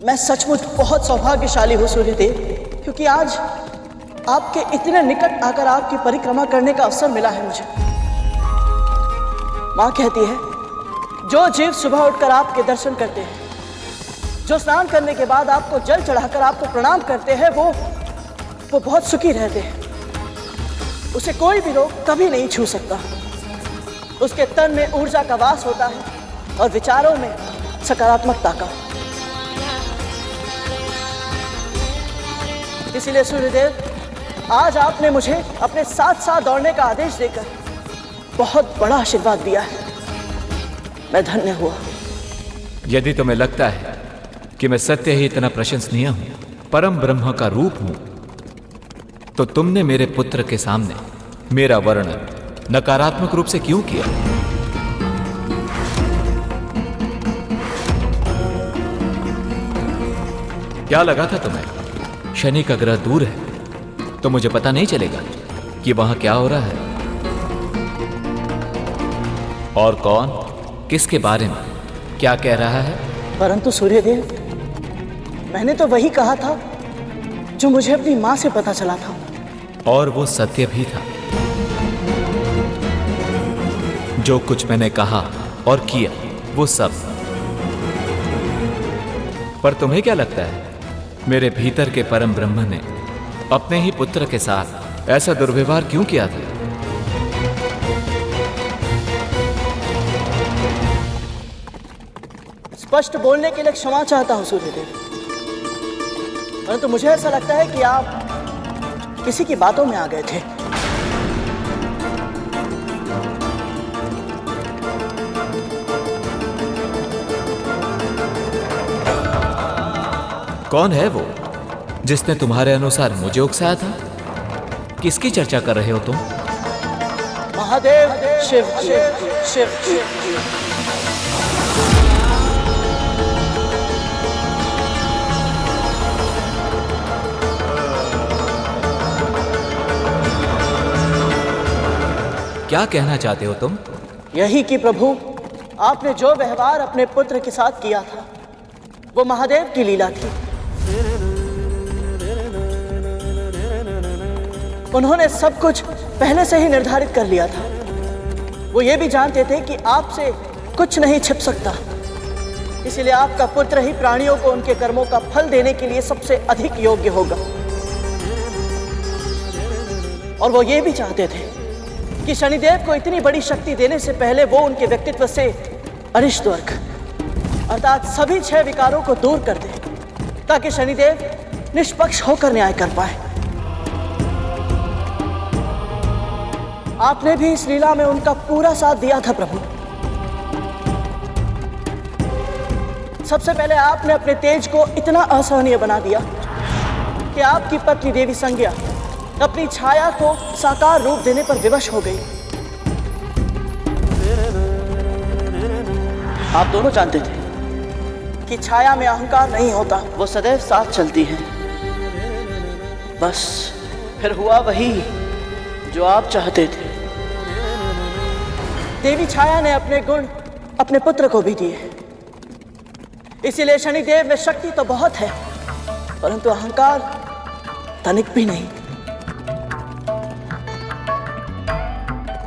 मैं सचमुच बहुत सौभाग्यशाली हूँ सूर्यदेव, क्योंकि आज आपके इतने निकट आकर आपकी परिक्रमा करने का अवसर मिला है मुझे। माँ कहती है, जो जीव सुबह उठकर आपके दर्शन करते हैं, जो स्नान करने के बाद आपको जल चढ़ाकर आपको प्रणाम करते हैं, वो बहुत सुखी रहते हैं। उसे कोई भी रोग कभी नहीं छू सकता। उसके तन में ऊर्जा का वास होता है और विचारों में सकारात्मकता का। इसीलिए सूर्यदेव, आज आपने मुझे अपने साथ साथ दौड़ने का आदेश देकर बहुत बड़ा आशीर्वाद दिया है। मैं धन्य हुआ। यदि तुम्हें लगता है कि मैं सत्य ही इतना प्रशंसनीय हूं, परम ब्रह्म का रूप हूं, तो तुमने मेरे पुत्र के सामने मेरा वर्णन नकारात्मक रूप से क्यों किया? क्या लगा था तुम्हें शनि का ग्रह दूर है तो मुझे पता नहीं चलेगा कि वहां क्या हो रहा है और कौन किसके बारे में क्या कह रहा है? परंतु सूर्यदेव, मैंने तो वही कहा था जो मुझे अपनी मां से पता चला था। और वो सत्य भी था। जो कुछ मैंने कहा और किया वो सब। पर तुम्हें क्या लगता है, मेरे भीतर के परम ब्रह्म ने अपने ही पुत्र के साथ ऐसा दुर्व्यवहार क्यों किया था? स्पष्ट बोलने के लिए क्षमा चाहता हूं सूर्यदेव, परंतु मुझे ऐसा लगता है कि आप किसी की बातों में आ गए थे। कौन है वो जिसने तुम्हारे अनुसार मुझे उकसाया था? किसकी चर्चा कर रहे हो तुम? महादेव शिव शिव शिव शिव। क्या कहना चाहते हो तुम? यही कि प्रभु, आपने जो व्यवहार अपने पुत्र के साथ किया था वो महादेव की लीला थी। उन्होंने सब कुछ पहले से ही निर्धारित कर लिया था। वो ये भी जानते थे कि आपसे कुछ नहीं छिप सकता। इसलिए आपका पुत्र ही प्राणियों को उनके कर्मों का फल देने के लिए सबसे अधिक योग्य होगा। और वो ये भी चाहते थे कि शनिदेव को इतनी बड़ी शक्ति देने से पहले वो उनके व्यक्तित्व से अरिष्ट वर्ग अर्थात सभी 6 विकारों को दूर कर दे, ताकि शनिदेव निष्पक्ष होकर न्याय कर पाए। आपने भी इस लीला में उनका पूरा साथ दिया था प्रभु। सबसे पहले आपने अपने तेज को इतना असहनीय बना दिया कि आपकी पत्नी देवी संज्ञा अपनी छाया को साकार रूप देने पर विवश हो गई। आप दोनों जानते थे कि छाया में अहंकार नहीं होता, वो सदैव साथ चलती है। बस फिर हुआ वही जो आप चाहते थे। देवी छाया ने अपने गुण अपने पुत्र को भी दिए। इसीलिए शनिदेव में शक्ति तो बहुत है, परंतु अहंकार तनिक भी नहीं।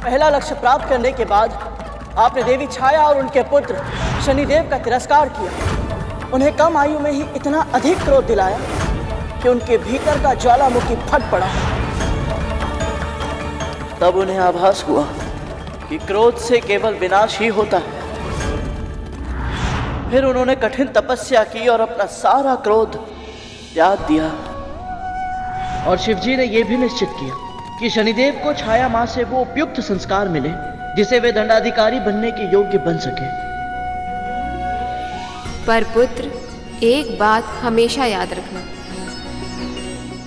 पहला लक्ष्य प्राप्त करने के बाद आपने देवी छाया और उनके पुत्र शनिदेव का तिरस्कार किया। उन्हें कम आयु में ही इतना अधिक क्रोध दिलाया कि उनके भीतर का ज्वालामुखी फट पड़ा। तब उन्हें आभास हुआ कि क्रोध से केवल विनाश ही होता है। फिर उन्होंने कठिन तपस्या की और अपना सारा क्रोध त्याग दिया। और शिवजी ने यह भी निश्चित किया कि शनिदेव को छाया मां से वो उपयुक्त संस्कार मिले जिसे वे दंडाधिकारी बनने के योग्य बन सके। पर पुत्र, एक बात हमेशा याद रखना,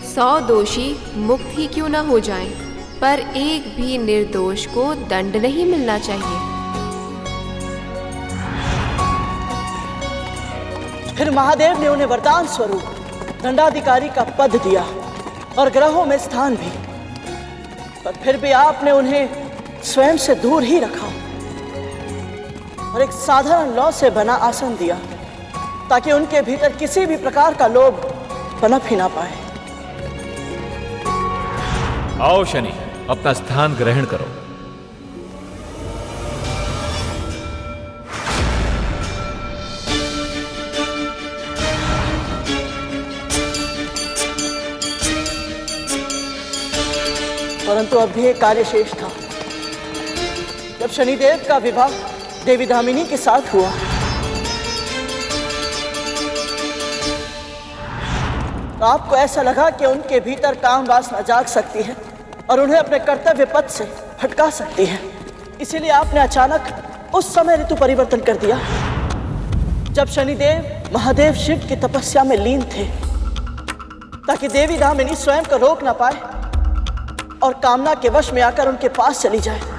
100 दोषी मुक्त ही क्यों ना हो जाएं, पर एक भी निर्दोष को दंड नहीं मिलना चाहिए। फिर महादेव ने उन्हें वरदान स्वरूप दंडाधिकारी का पद दिया और ग्रहों में स्थान भी। पर फिर भी आपने उन्हें स्वयं से दूर ही रखा। और एक साधारण लौ से बना आसन दिया ताकि उनके भीतर किसी भी प्रकार का लोभ पनप ही ना पाए। आओ शनि, अपना स्थान ग्रहण करो। परंतु अब भी एक कार्य शेष था। जब शनिदेव का विवाह देवी दामिनी के साथ हुआ तो आपको ऐसा लगा कि उनके भीतर काम वासना जाग सकती है और उन्हें अपने कर्तव्य पथ से भटका सकती है। इसीलिए आपने अचानक उस समय ऋतु परिवर्तन कर दिया जब शनिदेव महादेव शिव की तपस्या में लीन थे, ताकि देवी दामिनी स्वयं को रोक ना पाए और कामना के वश में आकर उनके पास चली जाए।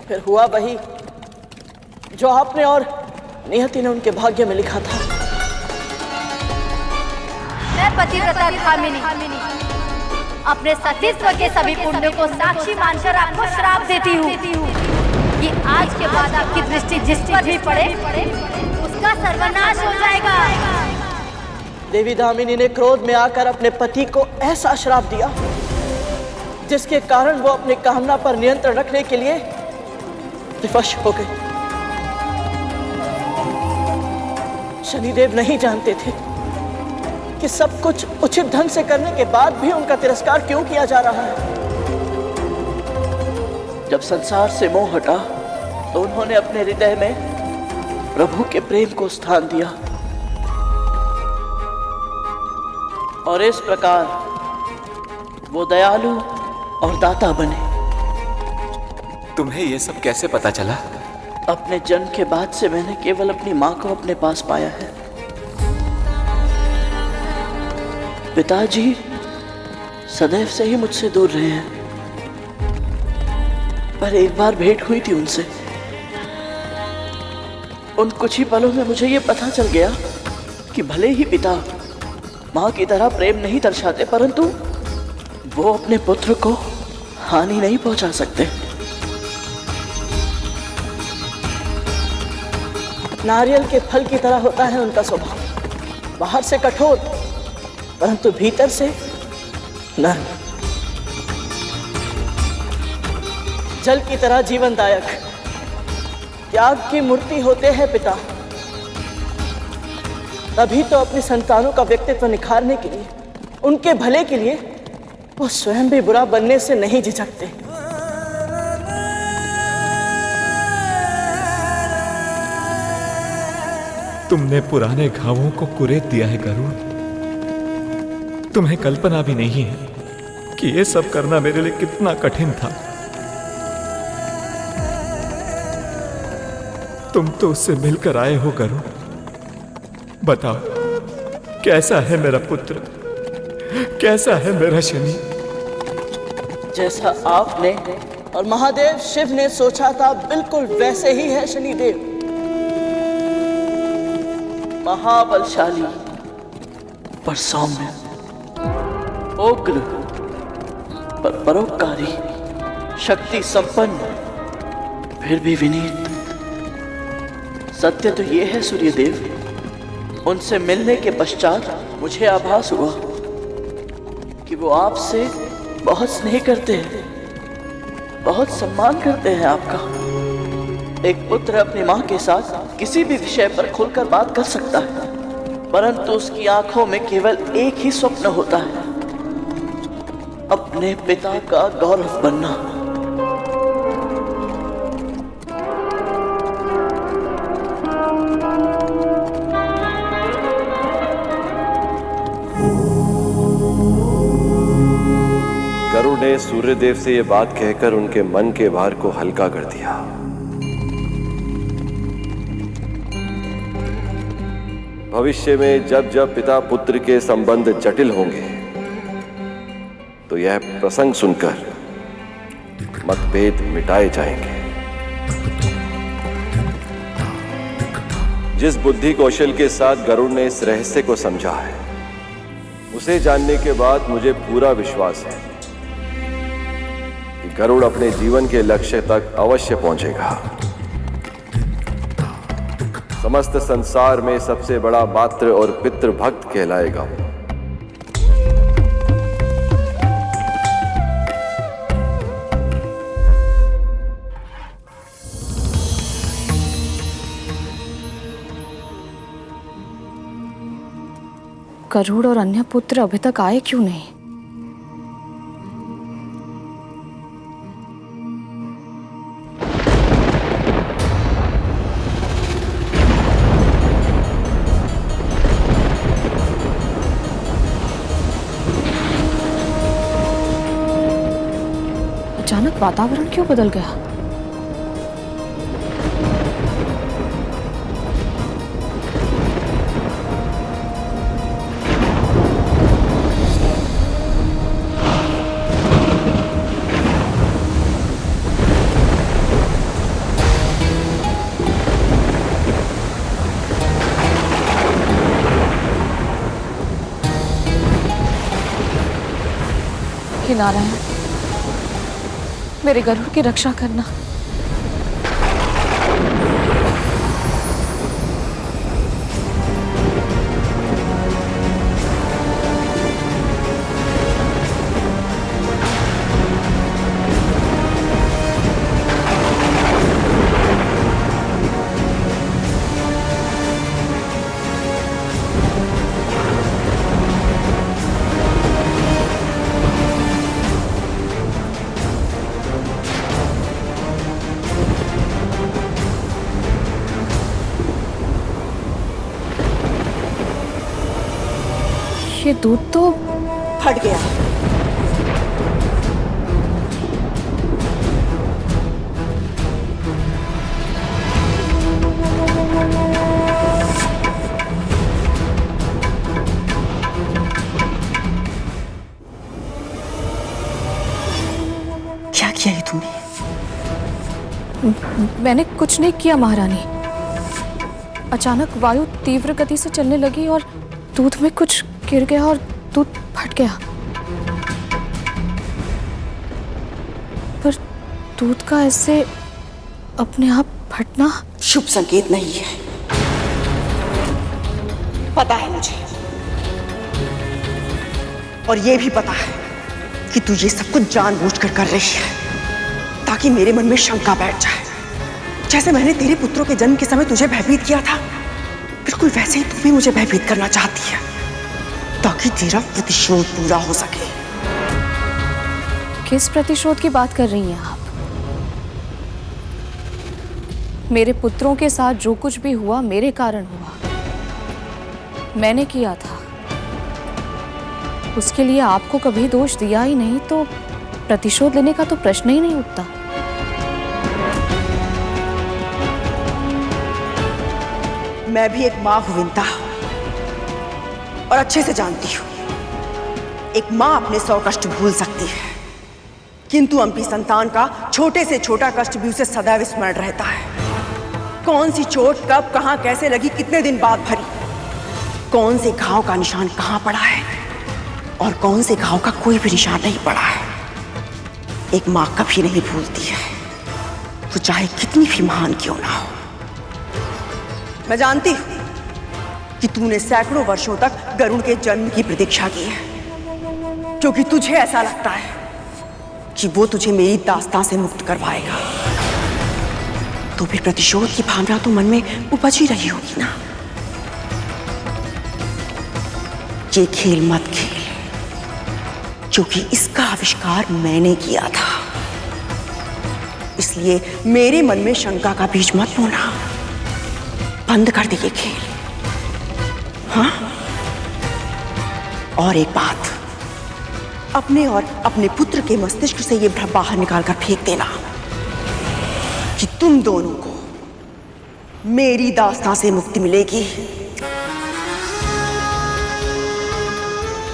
फिर हुआ वही जो आपने और नियति ने उनके भाग्य में लिखा था। मैं पतिव्रता कामिनी अपने सतीत्व के सभी पुण्यों को साक्षी मानकर आपको श्राप देती हूँ कि आज के बाद आपकी दृष्टि जिस पर भी पड़े उसका सर्वनाश हो जाएगा। देवी दामिनी ने क्रोध में आकर अपने पति को ऐसा श्राप दिया जिसके कारण वो अपने कामना पर नियंत्रण रखने के लिए विवश हो गई। शनिदेव नहीं जानते थे कि सब कुछ उचित ढंग से करने के बाद भी उनका तिरस्कार क्यों किया जा रहा है। जब संसार से मोह हटा तो उन्होंने अपने हृदय में प्रभु के प्रेम को स्थान दिया और इस प्रकार वो दयालु और दाता बने। तुम्हें यह सब कैसे पता चला? अपने जन्म के बाद से मैंने केवल अपनी माँ को अपने पास पाया है। पिताजी सदैव से ही मुझसे दूर रहे हैं, पर एक बार भेंट हुई थी उनसे। उन कुछ ही पलों में मुझे ये पता चल गया कि भले ही पिता माँ की तरह प्रेम नहीं दर्शाते, परंतु वो अपने पुत्र को हानि नहीं पहुंचा सकते। नारियल के फल की तरह होता है उनका स्वभाव, बाहर से कठोर परंतु भीतर से नर्म, जल की तरह जीवनदायक, त्याग की मूर्ति होते हैं पिता। तभी तो अपनी संतानों का व्यक्तित्व निखारने के लिए, उनके भले के लिए वो स्वयं भी बुरा बनने से नहीं झिझकते। तुमने पुराने घावों को कुरेद दिया है गरुड़। तुम्हें कल्पना भी नहीं है कि यह सब करना मेरे लिए कितना कठिन था। तुम तो उससे मिलकर आए हो गरुड़। बताओ, कैसा है मेरा पुत्र, कैसा है मेरा शनि? जैसा आपने और महादेव शिव ने सोचा था बिल्कुल वैसे ही है शनिदेव। महाबलशाली पर सौम्य, उग्र पर परोपकारी, शक्ति संपन्न फिर भी विनीत। सत्य तो ये है सूर्यदेव, उनसे मिलने के पश्चात मुझे आभास हुआ कि वो आपसे बहुत स्नेह करते हैं, बहुत सम्मान करते हैं आपका। एक पुत्र अपनी माँ के साथ किसी भी विषय पर खुलकर बात कर सकता है, परंतु उसकी आंखों में केवल एक ही स्वप्न होता है, अपने पिता का गौरव बनना। गरुड़ ने सूर्यदेव से यह बात कहकर उनके मन के भार को हल्का कर दिया। भविष्य में जब जब पिता पुत्र के संबंध जटिल होंगे तो यह प्रसंग सुनकर मतभेद मिटाए जाएंगे। जिस बुद्धि कौशल के साथ गरुड़ ने इस रहस्य को समझा है, उसे जानने के बाद मुझे पूरा विश्वास है कि गरुड़ अपने जीवन के लक्ष्य तक अवश्य पहुंचेगा। समस्त संसार में सबसे बड़ा मातृ और पितृ भक्त कहलाएगा। गरुड़ और अन्य पुत्र अभी तक आए क्यों नहीं? अचानक वातावरण क्यों बदल गया? हे नारायण, मेरे गरुड़ की रक्षा करना। ये दूध तो फट गया। क्या किया ये तुमने? मैंने कुछ नहीं किया महारानी। अचानक वायु तीव्र गति से चलने लगी और दूध में कुछ गिर गया और दूध फट गया। पर दूध का ऐसे अपने आप फटना शुभ संकेत नहीं है। पता है मुझे, और ये भी पता है कि तू ये सब कुछ जानबूझकर कर रही है ताकि मेरे मन में शंका बैठ जाए। जैसे मैंने तेरे पुत्रों के जन्म के समय तुझे भयभीत किया था, बिल्कुल वैसे ही तू भी मुझे भयभीत करना चाहती है ताकि तेरा प्रतिशोध पूरा हो सके। किस प्रतिशोध की बात कर रही हैं आप? मेरे पुत्रों के साथ जो कुछ भी हुआ मेरे कारण हुआ, मैंने किया था। उसके लिए आपको कभी दोष दिया ही नहीं तो प्रतिशोध लेने का तो प्रश्न ही नहीं उठता। मैं भी एक मां हूं विंता, और अच्छे से जानती हूं एक मां अपने 100 कष्ट भूल सकती है, किंतु अपनी संतान का छोटे से छोटा कष्ट भी उसे सदैव स्मरण रहता है। कौन सी चोट कब कहां कैसे लगी, कितने दिन बाद भरी, कौन से घाव का निशान कहां पड़ा है और कौन से घाव का कोई भी निशान नहीं पड़ा है, एक मां कभी नहीं भूलती है, वो चाहे कितनी भी महान क्यों ना हो। मैं जानती हूं कि तूने सैकड़ों वर्षों तक गरुड़ के जन्म की प्रतीक्षा की है, क्योंकि तुझे ऐसा लगता है कि वो तुझे मेरी दास्तां से मुक्त करवाएगा। तो फिर प्रतिशोध की भावना तो मन में उपज ही रही होगी ना। ये खेल मत खेल, क्योंकि इसका आविष्कार मैंने किया था, इसलिए मेरे मन में शंका का बीज मत बोना। बंद कर दे ये खेल। हाँ, और एक बात, अपने और अपने पुत्र के मस्तिष्क से ये भ्रम बाहर निकालकर फेंक देना कि तुम दोनों को मेरी दास्तां से मुक्ति मिलेगी।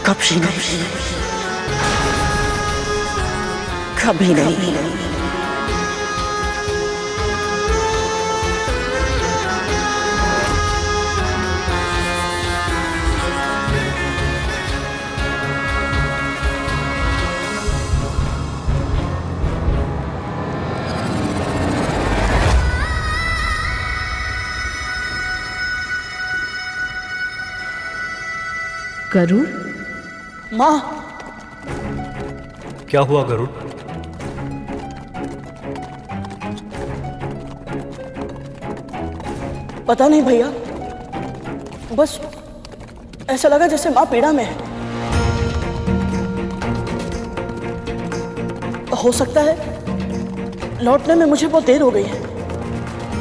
कभी नहीं, कभी नहीं। गरुड़? माँ, क्या हुआ गरुड़? पता नहीं भैया, बस ऐसा लगा जैसे माँ पीड़ा में है। हो सकता है लौटने में मुझे बहुत देर हो गई है,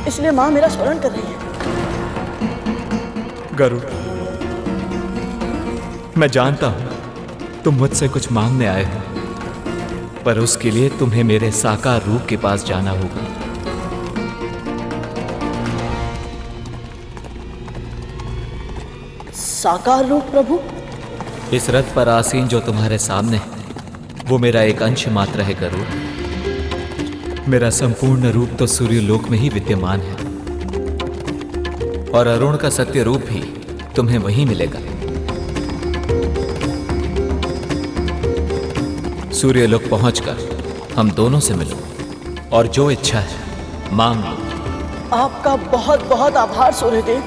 इसलिए माँ मेरा स्मरण कर रही है। गरुड़, मैं जानता हूं तुम मुझसे कुछ मांगने आए हो, पर उसके लिए तुम्हें मेरे साकार रूप के पास जाना होगा। साकार रूप प्रभु? इस रथ पर आसीन जो तुम्हारे सामने है वो मेरा एक अंश मात्र है गरुड़। मेरा संपूर्ण रूप तो सूर्यलोक में ही विद्यमान है, और अरुण का सत्य रूप भी तुम्हें वहीं मिलेगा। सूर्यलोक पहुंचकर हम दोनों से मिलो और जो इच्छा है मांग लो। आपका बहुत बहुत आभार सूर्यदेव।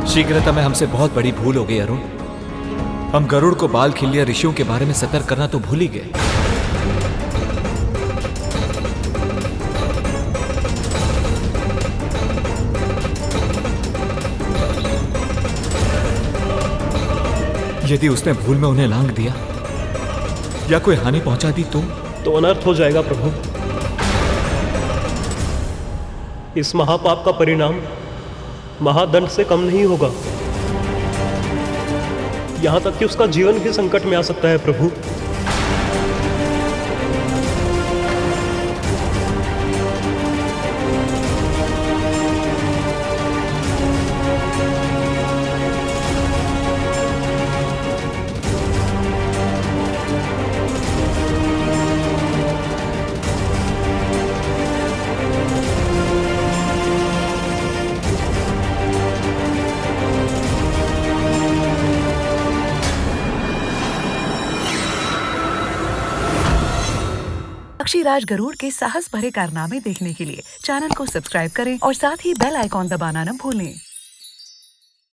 शीघ्रता में हमसे बहुत बड़ी भूल हो गई अरुण। हम गरुड़ को बाल खिलिया ऋषियों के बारे में सतर्क करना तो भूल ही गए। यदि उसने भूल में उन्हें लांग दिया या कोई हानि पहुंचा दी तो अनर्थ हो जाएगा प्रभु। इस महापाप का परिणाम महादंड से कम नहीं होगा। यहां तक कि उसका जीवन भी संकट में आ सकता है प्रभु। पक्षीराज गरुड़ के साहस भरे कारनामे देखने के लिए चैनल को सब्सक्राइब करें और साथ ही बेल आइकॉन दबाना न भूलें।